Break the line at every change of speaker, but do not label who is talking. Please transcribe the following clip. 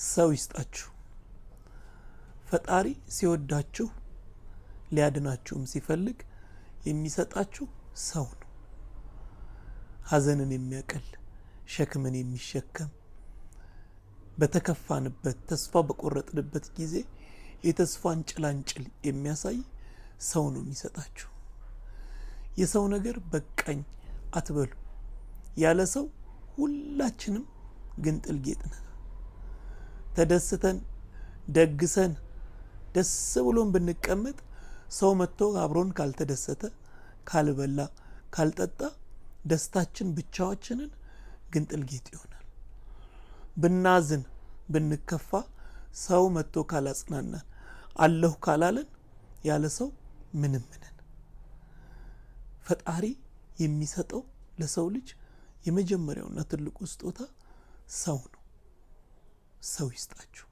ሰው ይስጣችሁ። ፈጣሪ ሲወዳችሁ ሊያድናችሁም ሲፈልግ የሚሰጣችሁ ሰው ነው። ሐዘንን የሚያቀል ሸክምን የሚሸከም በተከፋንበት ተስፋ በቆረጥንበት ጊዜ የተስፋን ጭላንጭል የሚያሳይ ሰው ነው የሚሰጣችሁ። የሰው ነገር በቃኝ አትበሉ። ያለ ሰው ሁላችንም ግንጥል ጌጥ ነን። ተደስተን ደግሰን ደስ ብሎን ብንቀመጥ ሰው መጥቶ አብሮን ካልተደሰተ ካልበላ ካልጠጣ ደስታችን ብቻችንን ግንጥል ጌጥ ይሆናል። ብናዝን ብንከፋ ሰው መጥቶ ካላጽናናን አለሁ ካላለን ያለ ሰው ምንም ነን። ፈጣሪ የሚሰጠው ለሰው ልጅ የመጀመሪያውና ትልቁ ስጦታ ሰው ነው። ሰው ይስጣችሁ።